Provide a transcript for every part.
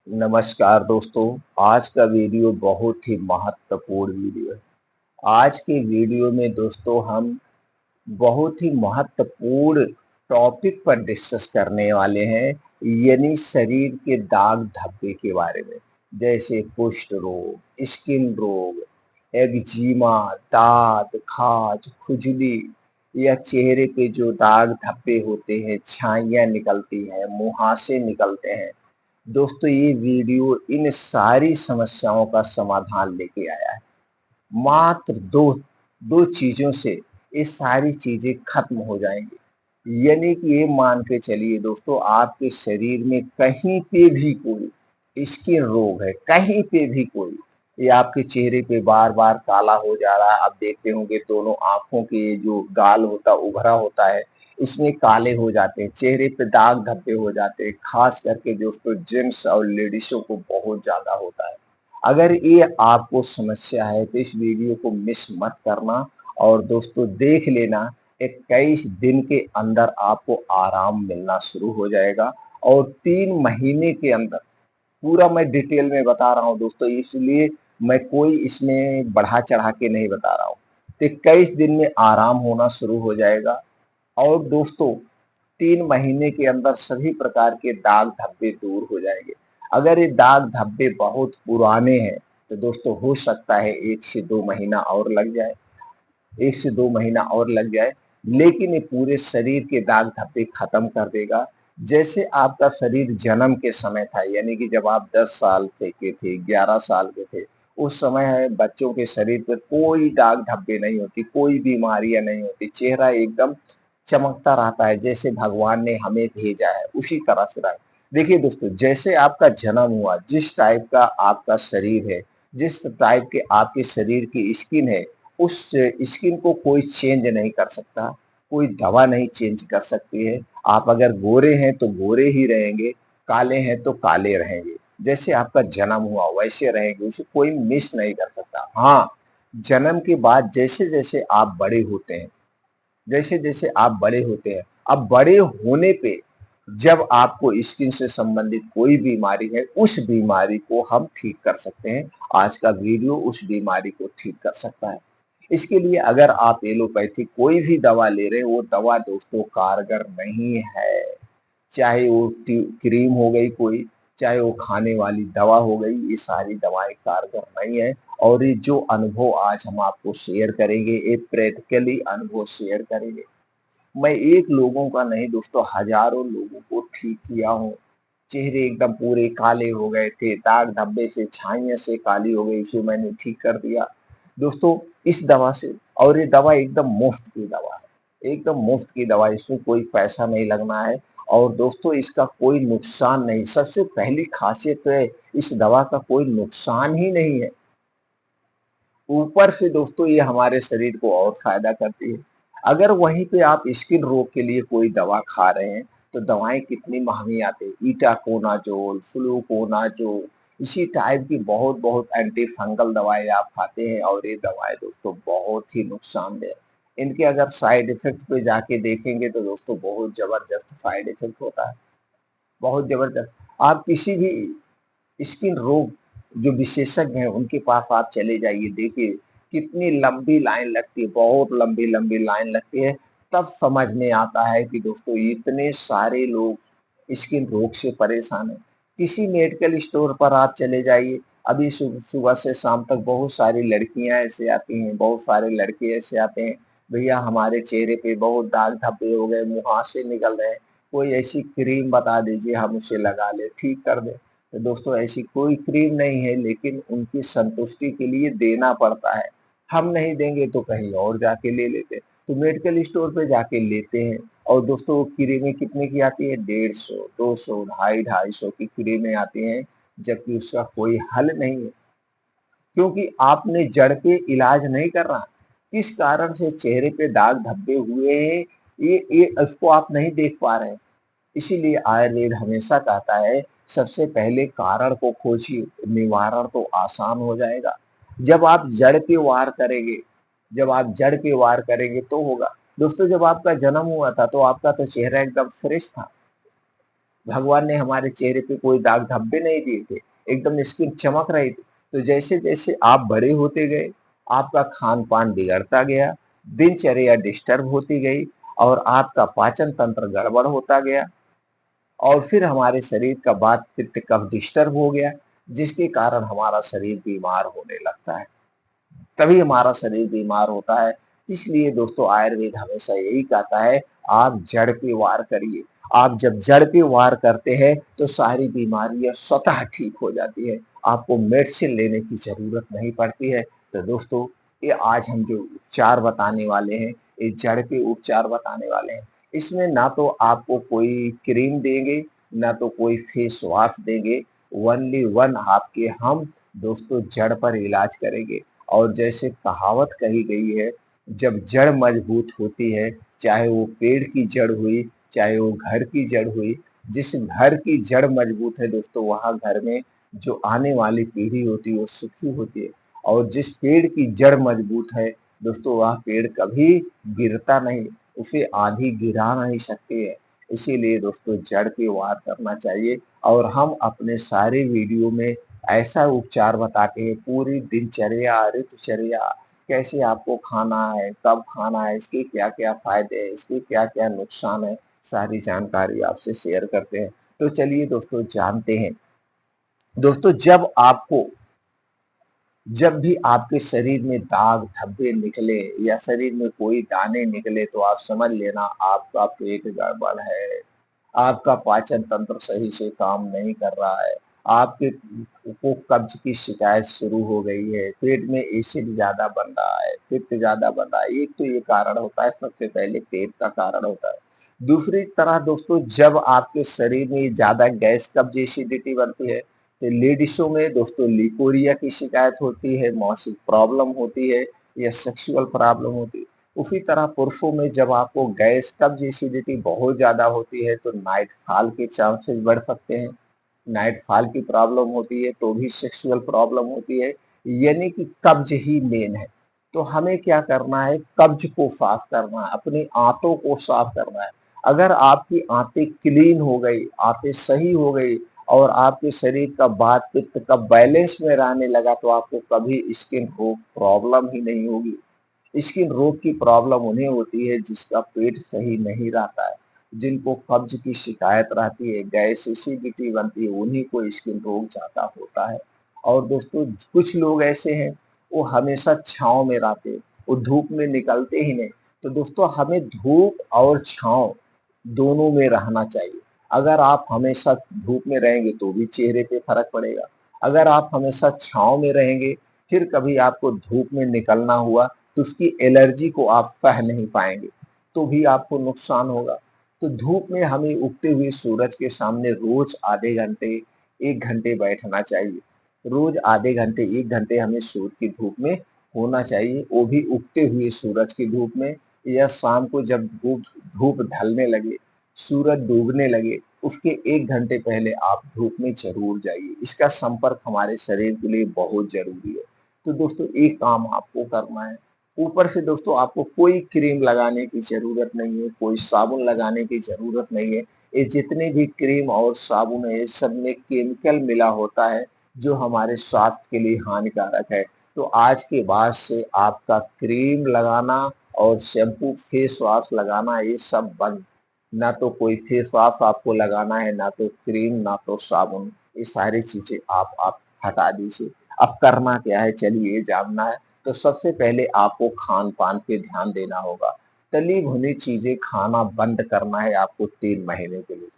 नमस्कार दोस्तों। आज का वीडियो बहुत ही महत्वपूर्ण वीडियो है। आज के वीडियो में दोस्तों हम बहुत ही महत्वपूर्ण टॉपिक पर डिस्कस करने वाले हैं, यानी शरीर के दाग धब्बे के बारे में। जैसे कुष्ठ रोग, स्किन रोग, एक्जिमा, दाद, खाज, खुजली या चेहरे पे जो दाग धब्बे होते हैं, छाइयाँ निकलती हैं, मुहासे निकलते हैं। दोस्तों ये वीडियो इन सारी समस्याओं का समाधान लेके आया है। मात्र दो दो चीजों से ये सारी चीजें खत्म हो जाएंगी। यानी कि ये मान के चलिए दोस्तों, आपके शरीर में कहीं पे भी कोई स्किन रोग है, कहीं पे भी कोई, ये आपके चेहरे पे बार बार काला हो जा रहा है। आप देखते होंगे दोनों आंखों के जो गाल होता उभरा होता है, इसमें काले हो जाते हैं, चेहरे पे दाग धब्बे हो जाते हैं। खास करके दोस्तों जेंट्स और लेडीजों को बहुत ज्यादा होता है। अगर ये आपको समस्या है तो इस वीडियो को मिस मत करना और दोस्तों देख लेना। 21 दिन के अंदर आपको आराम मिलना शुरू हो जाएगा और 3 महीने के अंदर, पूरा मैं डिटेल में बता रहा हूँ दोस्तों, इसलिए मैं कोई इसमें बढ़ा चढ़ा के नहीं बता रहा हूँ। तो 21 दिन में आराम होना शुरू हो जाएगा और दोस्तों 3 महीने के अंदर सभी प्रकार के दाग धब्बे दूर हो जाएंगे। अगर ये दाग धब्बे बहुत पुराने हैं तो दोस्तों हो सकता है 1 से 2 महीना और लग जाए, 1 से 2 महीना और लग जाए, लेकिन ये पूरे शरीर के दाग धब्बे खत्म कर देगा। जैसे आपका शरीर जन्म के समय था, यानी कि जब आप 10 साल के थे, 11 साल के थे, उस समय है बच्चों के शरीर पर कोई दाग धब्बे नहीं होती, कोई बीमारियां नहीं होती, चेहरा एकदम चमकता रहता है, जैसे भगवान ने हमें भेजा है उसी तरह से रहा है। देखिए दोस्तों, जैसे आपका जन्म हुआ, जिस टाइप का आपका शरीर है, जिस टाइप के आपके शरीर की स्किन है, उस स्किन को कोई चेंज नहीं कर सकता, कोई दवा नहीं चेंज कर सकती है। आप अगर गोरे हैं तो गोरे ही रहेंगे, काले हैं तो काले रहेंगे। जैसे आपका जन्म हुआ वैसे रहेंगे, उसे कोई मिस नहीं कर सकता। हाँ, जन्म के बाद जैसे जैसे आप बड़े होते हैं, जैसे जैसे आप बड़े होते हैं, अब बड़े होने पे जब आपको स्किन से संबंधित कोई बीमारी है, उस बीमारी को हम ठीक कर सकते हैं। आज का वीडियो उस बीमारी को ठीक कर सकता है। इसके लिए अगर आप एलोपैथी कोई भी दवा ले रहे हैं, वो दवा दोस्तों कारगर नहीं है। चाहे वो क्रीम हो गई कोई, चाहे वो खाने वाली दवा हो गई, ये सारी दवाएं कारगर नहीं है। और ये जो अनुभव आज हम आपको शेयर करेंगे, ये प्रैक्टिकली अनुभव शेयर करेंगे। मैं एक लोगों का नहीं दोस्तों, हजारों लोगों को ठीक किया हूँ। चेहरे एकदम पूरे काले हो गए थे, दाग धब्बे से, छाइयाँ से काली हो गई, इसे मैंने ठीक कर दिया दोस्तों इस दवा से। और ये दवा एकदम मुफ्त की दवा है, एकदम मुफ्त की दवा, इसमें कोई पैसा नहीं लगना है। और दोस्तों इसका कोई नुकसान नहीं, सबसे पहली खासियत तो है इस दवा का कोई नुकसान ही नहीं है। ऊपर से दोस्तों ये हमारे शरीर को और फायदा करती है। अगर वहीं पे आप स्किन रोग के लिए कोई दवा खा रहे हैं तो दवाएं कितनी महंगी आती है, इटाकोनाजोल, फ्लूकोनाजोल, इसी टाइप की बहुत बहुत एंटी फंगल दवाएं आप खाते हैं और ये दवाएं दोस्तों बहुत ही नुकसानदेह है। इनके अगर साइड इफेक्ट पे जाके देखेंगे तो दोस्तों बहुत जबरदस्त साइड इफेक्ट होता है, बहुत जबरदस्त। आप किसी भी स्किन रोग जो विशेषज्ञ हैं उनके पास आप चले जाइए, देखिए कितनी लंबी लाइन लगती है, बहुत लंबी लंबी लाइन लगती है। तब समझ में आता है कि दोस्तों इतने सारे लोग स्किन रोग से परेशान हैं। किसी मेडिकल स्टोर पर आप चले जाइए, अभी सुबह से शाम तक बहुत सारी लड़कियां ऐसे आती हैं, बहुत सारे लड़के ऐसे आते हैं, भैया हमारे चेहरे पे बहुत दाग धब्बे हो गए, मुहासे निकल रहे हैं, कोई ऐसी क्रीम बता दीजिए हम उसे लगा ले ठीक कर दे। तो दोस्तों ऐसी कोई क्रीम नहीं है, लेकिन उनकी संतुष्टि के लिए देना पड़ता है। हम नहीं देंगे तो कहीं और जाके ले लेते हैं, तो मेडिकल स्टोर पे जाके लेते हैं। और दोस्तों वो क्रीमें कितने की आती है, 150, 200, ढाई 250 की क्रीमें आती हैं, जबकि उसका कोई हल नहीं है, क्योंकि आपने जड़ पे इलाज नहीं कर रहा। किस कारण से चेहरे पे दाग धब्बे हुए हैं, ये उसको आप नहीं देख पा रहे हैं। इसीलिए आयुर्वेद हमेशा कहता है सबसे पहले कारण को खोजिए, निवारण तो आसान हो जाएगा। जब आप जड़ पे वार करेंगे, जब आप जड़ पे वार करेंगे तो होगा। दोस्तों जब आपका जन्म हुआ था तो आपका तो चेहरा एकदम फ्रेश था, भगवान ने हमारे चेहरे पे कोई दाग धब्बे नहीं दिए थे, एकदम स्किन चमक रही थी। तो जैसे जैसे आप बड़े होते गए, आपका खान पान बिगड़ता गया, दिनचर्या डिस्टर्ब होती गई और आपका पाचन तंत्र गड़बड़ होता गया और फिर हमारे शरीर का वात पित्त कफ डिस्टर्ब हो गया, जिसके कारण हमारा शरीर बीमार होने लगता है। तभी हमारा शरीर बीमार होता है। इसलिए दोस्तों आयुर्वेद हमेशा यही कहता है, आप जड़ पे वार करिए। आप जब जड़ पे वार करते हैं तो सारी बीमारियां स्वतः ठीक हो जाती है, आपको मेडिसिन लेने की जरूरत नहीं पड़ती है। तो दोस्तों ये आज हम जो उपचार बताने वाले हैं, ये जड़ पे उपचार बताने वाले हैं। इसमें ना तो आपको कोई क्रीम देंगे, ना तो कोई फेस वॉश देंगे, ओनली वन आपके हम दोस्तों जड़ पर इलाज करेंगे। और जैसे कहावत कही गई है, जब जड़ मजबूत होती है, चाहे वो पेड़ की जड़ हुई, चाहे वो घर की जड़ हुई, जिस घर की जड़ मजबूत है दोस्तों, वहां घर में जो आने वाली पीढ़ी होती है वो सुखी होती है। और जिस पेड़ की जड़ मजबूत है दोस्तों, वह पेड़ कभी गिरता नहीं, उसे आंधी गिरा नहीं सकती है। इसीलिए दोस्तों जड़ पे वार करना चाहिए। और हम अपने सारे वीडियो में ऐसा उपचार बताते हैं, पूरी दिनचर्या ऋतुचर्या, कैसे आपको खाना है, कब खाना है, इसके क्या क्या फायदे हैं, इसके क्या क्या नुकसान है, सारी जानकारी आपसे शेयर करते हैं। तो चलिए दोस्तों जानते हैं। दोस्तों जब भी आपके शरीर में दाग धब्बे निकले या शरीर में कोई दाने निकले, तो आप समझ लेना आपका पेट गड़बड़ है, आपका पाचन तंत्र सही से काम नहीं कर रहा है, आपके को कब्ज की शिकायत शुरू हो गई है, पेट में एसिड ज्यादा बन रहा है, पित्त ज्यादा बन रहा है। एक तो ये कारण होता है, सबसे पहले पेट का कारण होता है। दूसरी तरह दोस्तों, जब आपके शरीर में ज्यादा गैस कब्ज एसिडिटी बनती है, तो लेडीजों में दोस्तों लिकोरिया की शिकायत होती है, मासिक प्रॉब्लम होती है या सेक्सुअल प्रॉब्लम होती है। उसी तरह पुरुषों में जब आपको गैस कब्ज एसिडिटी बहुत ज्यादा होती है, तो नाइट फॉल के चांसेस बढ़ सकते हैं। नाइट फॉल की प्रॉब्लम होती है तो भी सेक्सुअल प्रॉब्लम होती है, यानी कि कब्ज ही मेन है। तो हमें क्या करना है, कब्ज को साफ करना है, अपनी आंतों को साफ करना है। अगर आपकी आंतें क्लीन हो गई, आंतें सही हो गई और आपके शरीर का वात पित्त का बैलेंस में रहने लगा, तो आपको कभी स्किन रोग प्रॉब्लम ही नहीं होगी। स्किन रोग की प्रॉब्लम उन्हें होती है जिसका पेट सही नहीं रहता है, जिनको कब्ज की शिकायत रहती है, गैस एसिडिटी बनती है, उन्हीं को स्किन रोग ज्यादा होता है। और दोस्तों कुछ लोग ऐसे हैं, वो हमेशा छांव में रहते हैं, वो धूप में निकलते ही नहीं। तो दोस्तों हमें धूप और छांव दोनों में रहना चाहिए। अगर आप हमेशा धूप में रहेंगे तो भी चेहरे पे फर्क पड़ेगा, अगर आप हमेशा छांव में रहेंगे, फिर कभी आपको धूप में निकलना हुआ तो उसकी एलर्जी को आप सह नहीं पाएंगे, तो भी आपको नुकसान होगा। तो धूप में हमें उगते हुए सूरज के सामने रोज आधे घंटे 1 घंटे बैठना चाहिए। रोज आधे घंटे 1 घंटे हमें सूर्य की धूप में होना चाहिए, वो भी उगते हुए सूरज की धूप में। या शाम को जब धूप धूप ढलने लगे, सूरज डूबने लगे, उसके 1 घंटे पहले आप धूप में जरूर जाइए। इसका संपर्क हमारे शरीर के लिए बहुत जरूरी है। तो दोस्तों एक काम आपको करना है, ऊपर से दोस्तों आपको कोई क्रीम लगाने की जरूरत नहीं है, कोई साबुन लगाने की जरूरत नहीं है। ये जितने भी क्रीम और साबुन है, सब में केमिकल मिला होता है, जो हमारे स्वास्थ्य के लिए हानिकारक है। तो आज के बाद से आपका क्रीम लगाना और शैम्पू फेस वॉश लगाना ये सब बंद। ना तो कोई फेस वॉश आपको लगाना है, ना तो क्रीम, ना तो साबुन, ये सारी चीजें आप हटा दीजिए। अब करना क्या है, चलिए ये जानना है। तो सबसे पहले आपको खान पान पे ध्यान देना होगा। तली भुनी चीजें खाना बंद करना है आपको 3 महीने के लिए।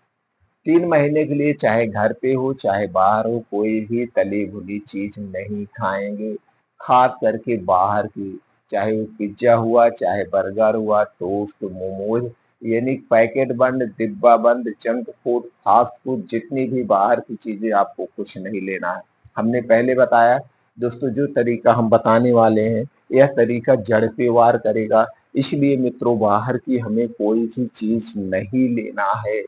3 महीने के लिए चाहे घर पे हो चाहे बाहर हो, कोई भी तली भुनी चीज नहीं खाएंगे। खास करके बाहर की, चाहे वो पिज्जा हुआ, चाहे बर्गर हुआ, टोस्ट, मोमोज, यानी पैकेट बंद, डिब्बा बंद, जंक फूड, फास्ट फूड, जितनी भी बाहर की चीजें, आपको कुछ नहीं लेना है। हमने पहले बताया दोस्तों, जो तरीका हम बताने वाले हैं, यह तरीका जड़ पे वार करेगा। इसलिए मित्रों, बाहर की हमें कोई भी चीज नहीं लेना है।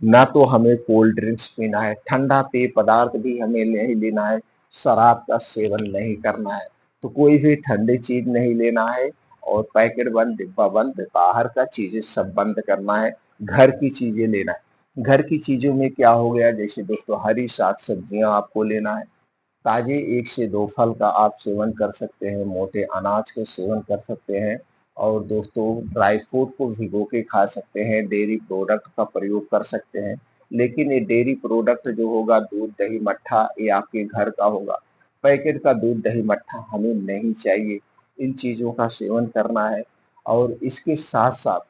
ना तो हमें कोल्ड ड्रिंक्स पीना है, ठंडा पेय पदार्थ भी हमें नहीं लेना है, शराब का सेवन नहीं करना है। तो कोई भी ठंडी चीज नहीं लेना है और पैकेट बंद, डिब्बा बंद, बाहर का चीजें सब बंद करना है, घर की चीजें लेना है। घर की चीजों में क्या हो गया, जैसे दोस्तों हरी साग सब्जियां आपको लेना है, ताजे 1 से 2 फल का आप सेवन कर सकते हैं, मोटे अनाज का सेवन कर सकते हैं, और दोस्तों ड्राई फ्रूट को भिगो के खा सकते हैं, डेयरी प्रोडक्ट का प्रयोग कर सकते हैं। लेकिन ये डेयरी प्रोडक्ट जो होगा, दूध दही मट्ठा, ये आपके घर का होगा। पैकेट का दूध दही मट्ठा हमें नहीं चाहिए। इन चीजों का सेवन करना है, और इसके साथ साथ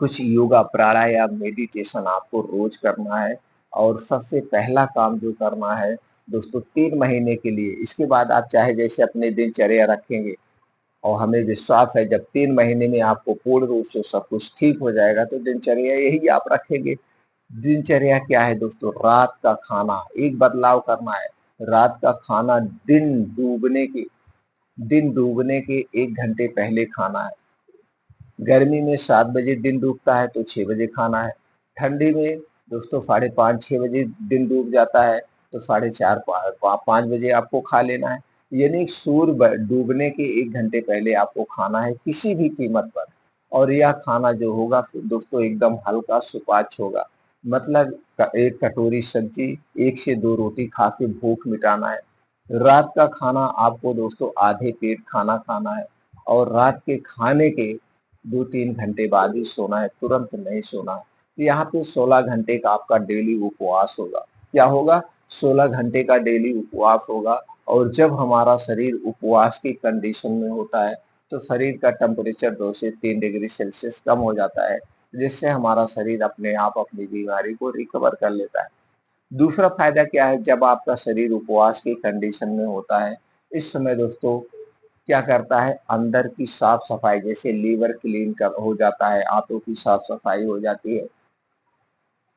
कुछ योगा प्राणायाम मेडिटेशन आपको रोज करना है। और सबसे पहला काम जो करना है दोस्तों, 3 महीने के लिए, इसके बाद आप चाहे जैसे अपने दिनचर्या रखेंगे, और हमें विश्वास है जब 3 महीने में आपको पूर्ण रूप से सब कुछ ठीक हो जाएगा तो दिनचर्या यही आप रखेंगे। दिनचर्या क्या है दोस्तों, रात का खाना एक बदलाव करना है। रात का खाना दिन डूबने के 1 घंटे पहले खाना है। गर्मी में 7 बजे दिन डूबता है तो 6 बजे खाना है। ठंडी में दोस्तों 5:30-6 बजे दिन डूब जाता है, तो 4:30-5 बजे आपको खा लेना है। यानी सूर्य डूबने के 1 घंटे पहले आपको खाना है किसी भी कीमत पर। और यह खाना जो होगा फिर दोस्तों एकदम हल्का सुपाच्य होगा। मतलब एक कटोरी सब्जी, 1 से 2 रोटी खा के भूख मिटाना है। रात का खाना आपको दोस्तों आधे पेट खाना खाना है, और रात के खाने के 2-3 घंटे बाद ही सोना है, तुरंत नहीं सोना है। तो यहाँ पे 16 घंटे का आपका डेली उपवास होगा। क्या होगा? 16 घंटे का डेली उपवास होगा। और जब हमारा शरीर उपवास की कंडीशन में होता है तो शरीर का टेम्परेचर 2 से 3 डिग्री सेल्सियस कम हो जाता है, जिससे हमारा शरीर अपने आप अपनी बीमारी को रिकवर कर लेता है। दूसरा फायदा क्या है, जब आपका शरीर उपवास की कंडीशन में होता है, इस समय दोस्तों क्या करता है, अंदर की साफ सफाई, जैसे लीवर क्लीन कर हो जाता है, आंतों की साफ सफाई हो जाती है,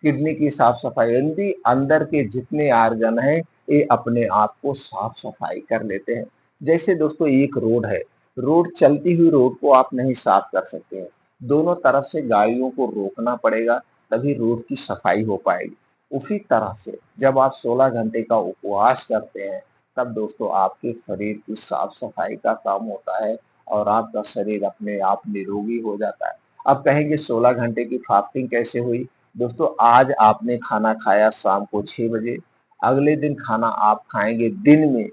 किडनी की साफ सफाई, यानी अंदर के जितने आर्गन हैं ये अपने आप को साफ सफाई कर लेते हैं। जैसे दोस्तों एक रोड है, रोड चलती हुई रोड को आप नहीं साफ कर सकते हैं, दोनों तरफ से गाड़ियों को रोकना पड़ेगा, तभी रोड की सफाई हो पाएगी। उसी तरह से जब आप 16 घंटे का उपवास करते हैं, तब दोस्तों आपके शरीर की साफ सफाई का काम होता है, और आपका शरीर अपने आप निरोगी हो जाता है। अब कहेंगे 16 घंटे की फास्टिंग कैसे हुई? दोस्तों आज आपने खाना खाया शाम को 6 बजे, अगले दिन खाना आप खाएंगे दिन में,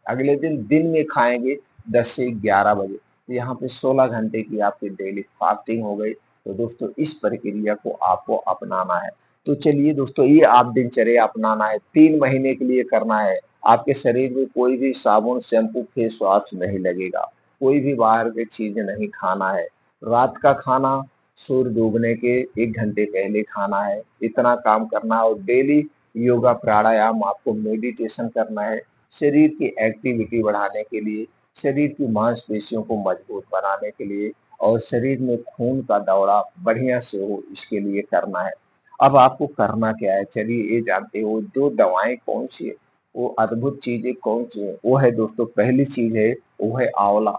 अगले दिन में खाएंगे 10 से 11 बजे, तो यहाँ पे 16 घंटे की आपकी डेली फास्टिंग हो गई। तो दोस्तों इस प्रक्रिया को आपको अपनाना है। तो चलिए दोस्तों, ये आप दिनचर्या अपनाना है, 3 महीने के लिए करना है। आपके शरीर में कोई भी साबुन शैम्पू फेस वॉश नहीं लगेगा, कोई भी बाहर की चीज नहीं खाना है। रात का खाना सूर्य डूबने के 1 घंटे पहले खाना है। इतना काम करना है, और डेली योगा प्राणायाम आपको मेडिटेशन करना है, शरीर की एक्टिविटी बढ़ाने के लिए, शरीर की मांसपेशियों को मजबूत बनाने के लिए, और शरीर में खून का दौरा बढ़िया से हो, इसके लिए करना है। अब आपको करना क्या है, चलिए ये जानते हो। जो दवाएं कौन सी है, वो अद्भुत चीजें कौन सी है, वो है दोस्तों, पहली चीज है वो है आंवला।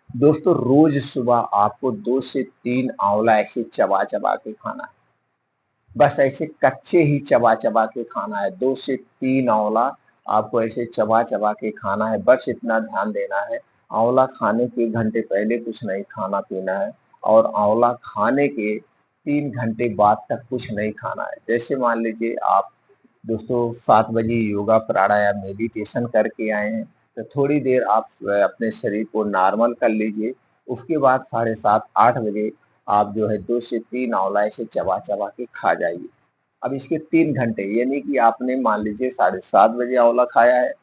दोस्तों रोज सुबह आपको 2 से 3 आंवला ऐसे चबा चबा के खाना है, बस ऐसे कच्चे ही चबा चबा के खाना है। 2 से 3 आंवला आपको ऐसे चबा चबा के खाना है, बस इतना ध्यान देना है। आंवला खाने के 1 घंटे पहले कुछ नहीं खाना पीना है, और आंवला खाने के 3 घंटे बाद तक कुछ नहीं खाना है। जैसे मान लीजिए आप दोस्तों 7 बजे योगा प्राणायाम मेडिटेशन करके आए हैं, तो थोड़ी देर आप अपने शरीर को नॉर्मल कर लीजिए। उसके बाद 7:30-8 बजे आप जो है 2 से 3 आंवला ऐसे चबा चबा के खा जाइए। अब इसके 3 घंटे, यानी कि आपने मान लीजिए 7:30 बजे आंवला खाया है,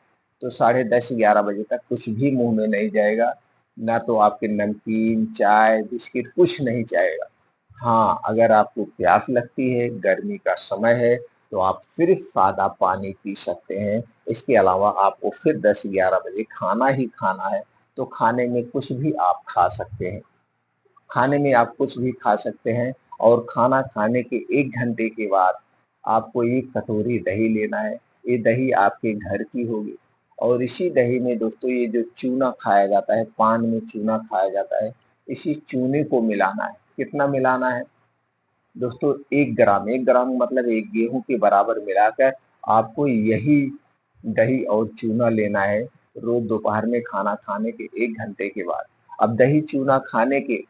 तो 10:30-11 बजे तक कुछ भी मुंह में नहीं जाएगा, ना तो आपके नमकीन चाय बिस्किट कुछ नहीं जाएगा। हाँ, अगर आपको प्यास लगती है, गर्मी का समय है, तो आप सिर्फ सादा पानी पी सकते हैं। इसके अलावा आपको फिर 10-11 बजे खाना ही खाना है, तो खाने में कुछ भी आप खा सकते हैं। खाने में आप कुछ भी खा सकते हैं, और खाना खाने के 1 घंटे के बाद आपको 1 कटोरी दही लेना है। ये दही आपके घर की होगी, और इसी दही में दोस्तों ये जो चूना खाया जाता है, पान में चूना खाया जाता है, इसी चूने को मिलाना है। कितना मिलाना है दोस्तों? 1 ग्राम, 1 ग्राम मतलब 1 गेहूं के बराबर मिलाकर आपको यही दही और चूना लेना है, रोज दोपहर में खाना खाने के 1 घंटे के बाद। अब दही चूना खाने के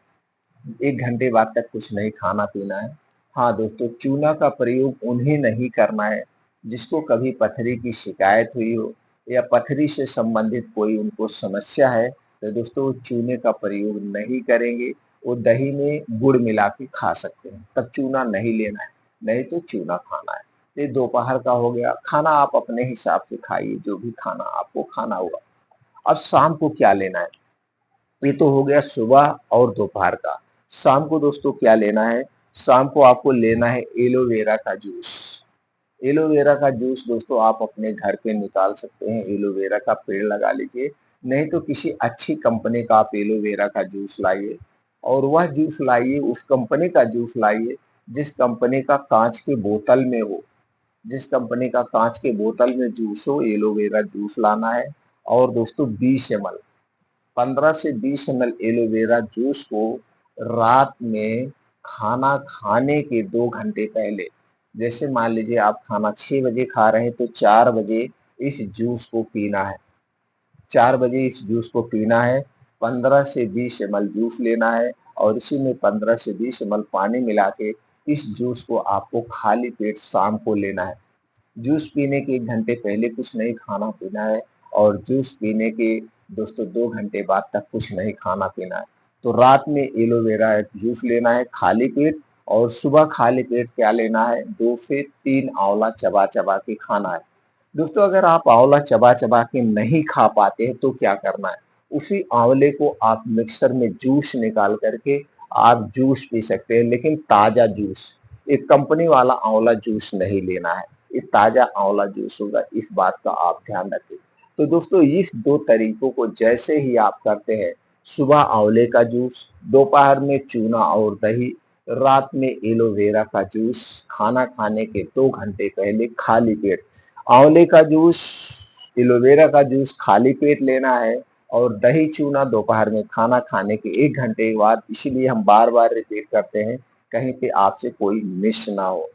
1 घंटे बाद तक कुछ नहीं खाना पीना है, हाँ दोस्तों, चूना का प्रयोग उन्हें नहीं करना है जिसको कभी पथरी की शिकायत हुई हो या पथरी से संबंधित कोई उनको समस्या है, तो दोस्तों वो चूने का प्रयोग नहीं करेंगे। वो दही में गुड़ मिला के खा सकते हैं, तब चूना नहीं लेना है, नहीं तो चूना खाना है। ये दोपहर का हो गया, खाना आप अपने हिसाब से खाइए, जो भी खाना आपको खाना होगा। अब शाम को क्या लेना है, ये तो हो गया सुबह और दोपहर का। शाम को दोस्तों क्या लेना है, शाम को आपको लेना है एलोवेरा का जूस। एलोवेरा का जूस दोस्तों आप अपने घर पे निकाल सकते हैं, एलोवेरा का पेड़ लगा लीजिए, नहीं तो किसी अच्छी कंपनी का आप एलोवेरा का जूस लाइए और वह जूस लाइए, उस कंपनी का जूस लाइए जिस कंपनी का कांच के बोतल में हो, जिस कंपनी का कांच के बोतल में जूस हो, एलोवेरा जूस लाना है। और दोस्तों 20 ml, 15 से 20 ml एलोवेरा जूस को रात में खाना खाने के 2 घंटे पहले, जैसे मान लीजिए आप खाना 6 बजे खा रहे हैं तो 4 बजे इस जूस को पीना है। 4 बजे इस जूस को पीना है, 15 से 20 ml जूस लेना है और इसी में 15 से 20 ml पानी मिला के इस जूस को आपको खाली पेट शाम को लेना है। जूस पीने के 1 घंटे पहले कुछ नहीं खाना पीना है और जूस पीने के दोस्तों 2 घंटे बाद तक कुछ नहीं खाना पीना है। तो रात में एलोवेरा जूस लेना है खाली पेट और सुबह खाली पेट क्या लेना है, 2 से 3 आंवला चबा चबा के खाना है। दोस्तों अगर आप आंवला चबा चबा के नहीं खा पाते हैं तो क्या करना है, उसी आंवले को आप मिक्सर में जूस निकाल करके आप जूस पी सकते हैं, लेकिन ताजा जूस, एक कंपनी वाला आंवला जूस नहीं लेना है, ये ताजा आंवला जूस होगा, इस बात का आप ध्यान रखें। तो दोस्तों इस 2 तरीकों को जैसे ही आप करते हैं, सुबह आंवले का जूस, दोपहर में चूना और दही, रात में एलोवेरा का जूस, खाना खाने के 2 घंटे पहले खाली पेट आंवले का जूस, एलोवेरा का जूस खाली पेट लेना है और दही चूना दोपहर में खाना खाने के 1 घंटे के बाद। इसीलिए हम बार बार रिपीट करते हैं, कहीं पे आपसे कोई मिस ना हो।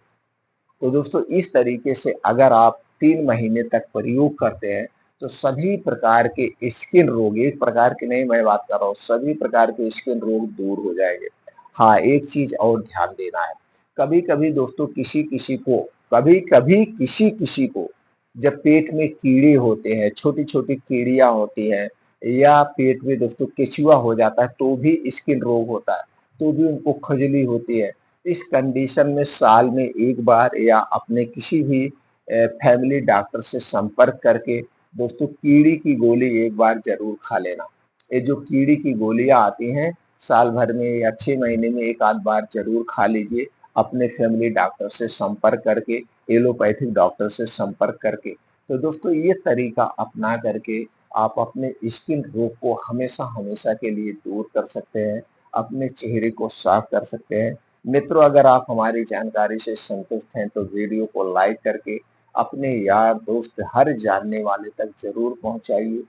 तो दोस्तों इस तरीके से अगर आप 3 महीने तक प्रयोग करते हैं तो सभी प्रकार के स्किन रोग, एक प्रकार की नहीं मैं बात कर रहा हूँ, सभी प्रकार के स्किन रोग दूर हो जाएंगे। हाँ एक चीज और ध्यान देना है, कभी कभी दोस्तों किसी किसी को, कभी कभी किसी किसी को जब पेट में कीड़े होते हैं, छोटी छोटी कीड़ियां होती हैं या पेट में दोस्तों केचुआ हो जाता है तो भी स्किन रोग होता है, तो भी उनको खुजली होती है। इस कंडीशन में साल में एक बार या अपने किसी भी फैमिली डॉक्टर से संपर्क करके दोस्तों कीड़ी की गोली एक बार जरूर खा लेना। ये जो कीड़ी की गोलियां आती हैं साल भर में या 6 महीने में एक आध बार जरूर खा लीजिए, अपने फैमिली डॉक्टर से संपर्क करके, एलोपैथिक डॉक्टर से संपर्क करके। तो दोस्तों ये तरीका अपना करके आप अपने स्किन रोग को हमेशा हमेशा के लिए दूर कर सकते हैं, अपने चेहरे को साफ कर सकते हैं। मित्रों अगर आप हमारी जानकारी से संतुष्ट हैं तो वीडियो को लाइक करके अपने यार दोस्त हर जानने वाले तक जरूर पहुंचाइए,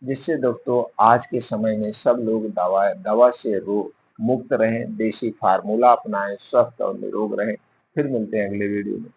जिससे दोस्तों आज के समय में सब लोग दवा से रोग मुक्त रहें, देसी फार्मूला अपनाएं, स्वस्थ और निरोग रहें। फिर मिलते हैं अगले वीडियो में।